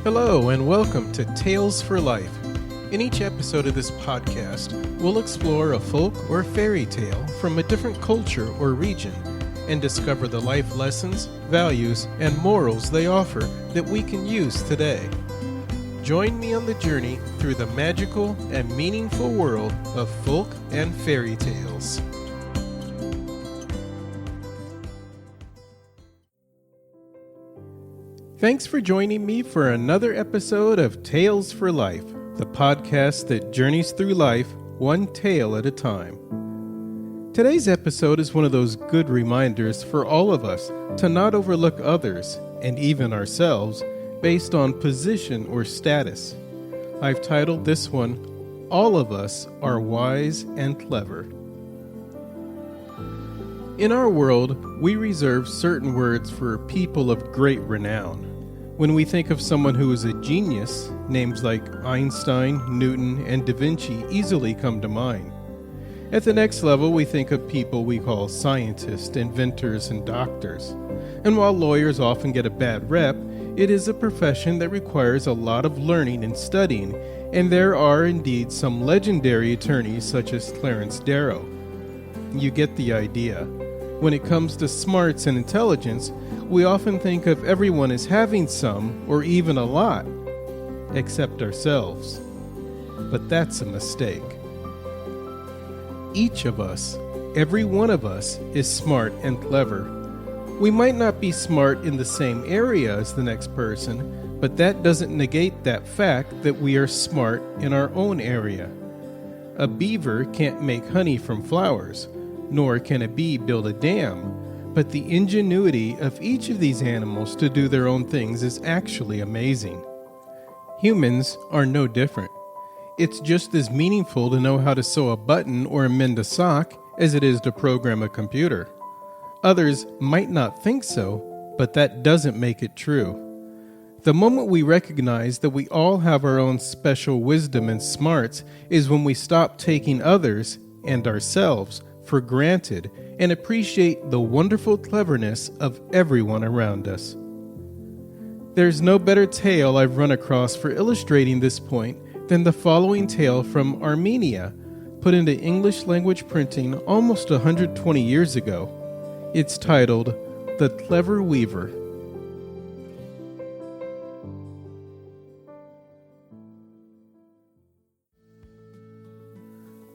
Hello and welcome to Tales for Life. In each episode of this podcast, we'll explore a folk or fairy tale from a different culture or region and discover the life lessons, values, and morals they offer that we can use today. Join me on the journey through the magical and meaningful world of folk and fairy tales. Thanks for joining me for another episode of Tales for Life, the podcast that journeys through life one tale at a time. Today's episode is one of those good reminders for all of us to not overlook others, and even ourselves, based on position or status. I've titled this one, All of Us Are Wise and Clever. In our world, we reserve certain words for people of great renown. When we think of someone who is a genius, names like Einstein, Newton, and Da Vinci easily come to mind. At the next level, we think of people we call scientists, inventors, and doctors. And while lawyers often get a bad rep, it is a profession that requires a lot of learning and studying, and there are indeed some legendary attorneys such as Clarence Darrow. You get the idea. When it comes to smarts and intelligence, we often think of everyone as having some, or even a lot, except ourselves. But that's a mistake. Each of us, every one of us, is smart and clever. We might not be smart in the same area as the next person, but that doesn't negate that fact that we are smart in our own area. A beaver can't make honey from flowers, nor can a bee build a dam, but the ingenuity of each of these animals to do their own things is actually amazing. Humans are no different. It's just as meaningful to know how to sew a button or mend a sock as it is to program a computer. Others might not think so, but that doesn't make it true. The moment we recognize that we all have our own special wisdom and smarts is when we stop taking others and ourselves for granted and appreciate the wonderful cleverness of everyone around us. There's no better tale I've run across for illustrating this point than the following tale from Armenia, put into English language printing almost 120 years ago. It's titled, The Clever Weaver.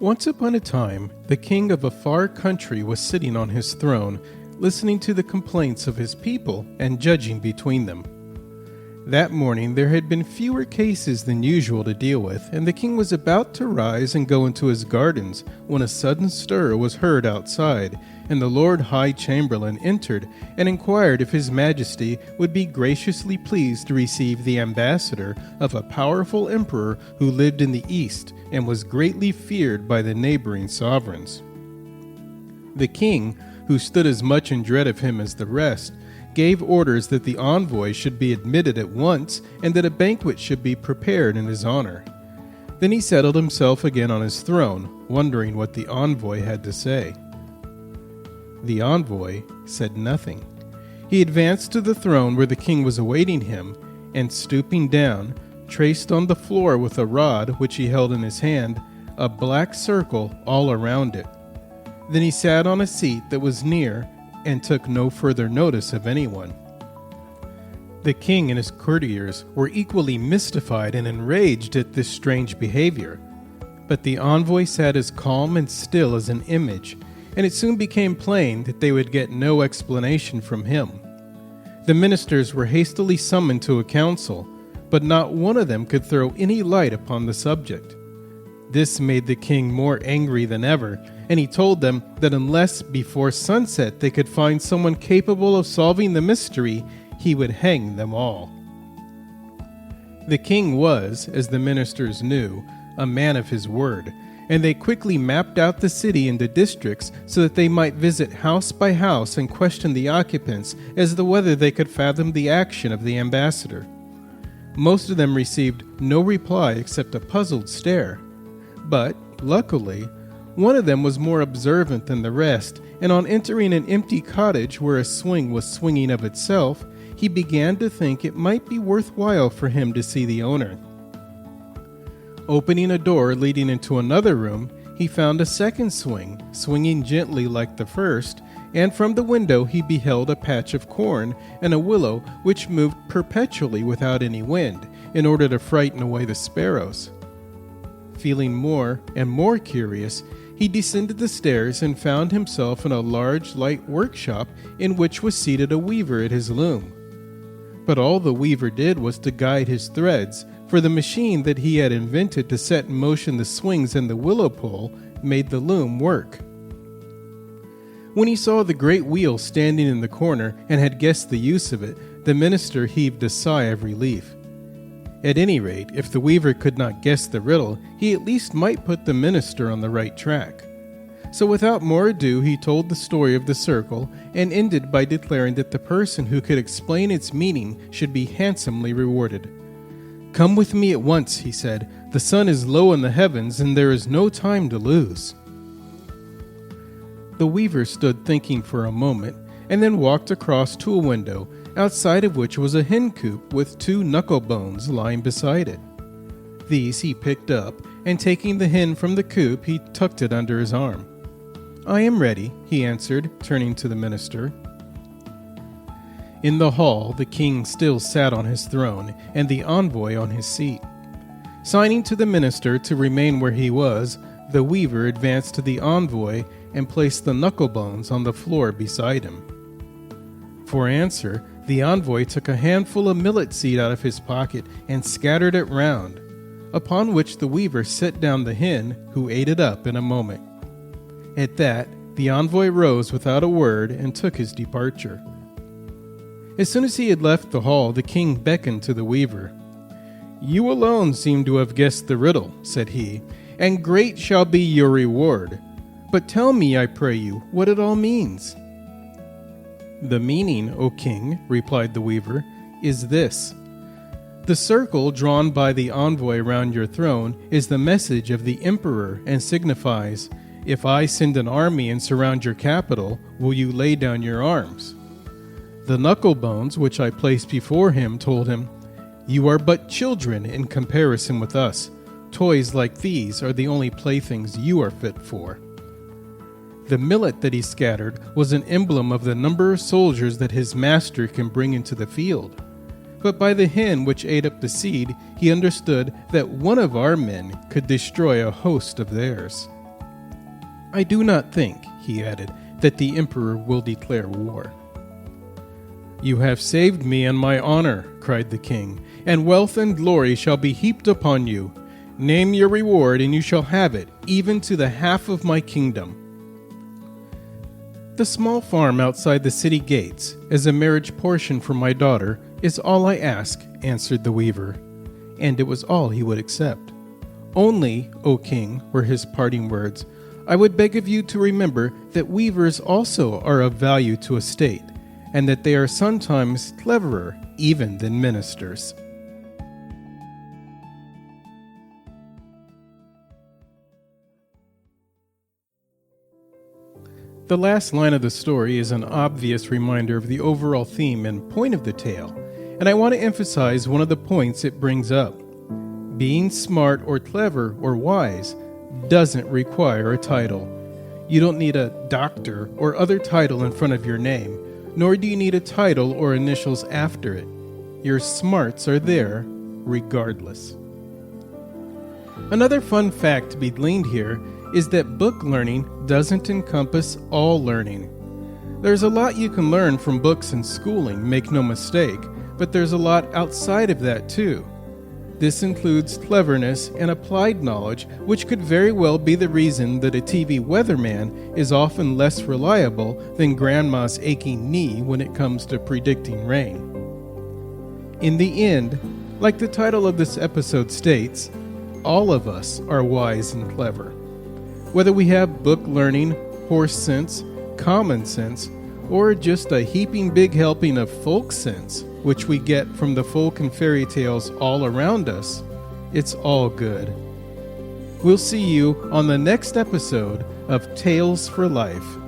Once upon a time, the king of a far country was sitting on his throne, listening to the complaints of his people and judging between them. That morning there had been fewer cases than usual to deal with, and the king was about to rise and go into his gardens when a sudden stir was heard outside, and the Lord High Chamberlain entered and inquired if His Majesty would be graciously pleased to receive the ambassador of a powerful emperor who lived in the east and was greatly feared by the neighboring sovereigns. The king, who stood as much in dread of him as the rest, gave orders that the envoy should be admitted at once and that a banquet should be prepared in his honor. Then he settled himself again on his throne, wondering what the envoy had to say. The envoy said nothing. He advanced to the throne where the king was awaiting him, and stooping down, traced on the floor with a rod which he held in his hand a black circle all around it. Then he sat on a seat that was near and took no further notice of anyone. The king and his courtiers were equally mystified and enraged at this strange behavior, but the envoy sat as calm and still as an image, and it soon became plain that they would get no explanation from him. The ministers were hastily summoned to a council, but not one of them could throw any light upon the subject. This made the king more angry than ever, and he told them that unless before sunset they could find someone capable of solving the mystery, he would hang them all. The king was, as the ministers knew, a man of his word, and they quickly mapped out the city into districts so that they might visit house by house and question the occupants as to whether they could fathom the action of the ambassador. Most of them received no reply except a puzzled stare. But, luckily, One of them was more observant than the rest, and on entering an empty cottage where a swing was swinging of itself, he began to think it might be worthwhile for him to see the owner. Opening a door leading into another room, he found a second swing, swinging gently like the first, and from the window he beheld a patch of corn and a willow which moved perpetually without any wind, in order to frighten away the sparrows. Feeling more and more curious, he descended the stairs and found himself in a large, light workshop in which was seated a weaver at his loom. But all the weaver did was to guide his threads, for the machine that he had invented to set in motion the swings and the willow pole made the loom work. When he saw the great wheel standing in the corner and had guessed the use of it, the minister heaved a sigh of relief. At any rate, if the weaver could not guess the riddle, he at least might put the minister on the right track. So without more ado, he told the story of the circle and ended by declaring that the person who could explain its meaning should be handsomely rewarded. "Come with me at once," he said. "The sun is low in the heavens, and there is no time to lose." The weaver stood thinking for a moment, and then walked across to a window, outside of which was a hen coop with 2 knuckle bones lying beside it. These he picked up, and taking the hen from the coop, he tucked it under his arm. "I am ready," he answered, turning to the minister. In the hall, the king still sat on his throne, and the envoy on his seat. Signing to the minister to remain where he was, the weaver advanced to the envoy and placed the knuckle bones on the floor beside him. For answer, the envoy took a handful of millet seed out of his pocket and scattered it round, upon which the weaver set down the hen, who ate it up in a moment. At that, the envoy rose without a word and took his departure. As soon as he had left the hall, the king beckoned to the weaver. "You alone seem to have guessed the riddle," said he, "and great shall be your reward. But tell me, I pray you, what it all means." "The meaning, O king," replied the weaver, "is this. The circle drawn by the envoy round your throne is the message of the emperor and signifies, 'If I send an army and surround your capital, will you lay down your arms?' The knuckle bones which I placed before him told him, 'You are but children in comparison with us. Toys like these are the only playthings you are fit for.' The millet that he scattered was an emblem of the number of soldiers that his master can bring into the field. But by the hen which ate up the seed, he understood that one of our men could destroy a host of theirs. I do not think," he added, "that the emperor will declare war." "You have saved me and my honor," cried the king, "and wealth and glory shall be heaped upon you. Name your reward, and you shall have it, even to the half of my kingdom." "The small farm outside the city gates, as a marriage portion for my daughter, is all I ask," answered the weaver, and it was all he would accept. "Only, O king," were his parting words, "I would beg of you to remember that weavers also are of value to a state, and that they are sometimes cleverer even than ministers." The last line of the story is an obvious reminder of the overall theme and point of the tale, and I want to emphasize one of the points it brings up. Being smart or clever or wise doesn't require a title. You don't need a doctor or other title in front of your name, nor do you need a title or initials after it. Your smarts are there regardless. Another fun fact to be gleaned here is that book learning doesn't encompass all learning. There's a lot you can learn from books and schooling, make no mistake, but there's a lot outside of that too. This includes cleverness and applied knowledge, which could very well be the reason that a TV weatherman is often less reliable than grandma's aching knee when it comes to predicting rain. In the end, like the title of this episode states, all of us are wise and clever. Whether we have book learning, horse sense, common sense, or just a heaping big helping of folk sense, which we get from the folk and fairy tales all around us, it's all good. We'll see you on the next episode of Tales for Life.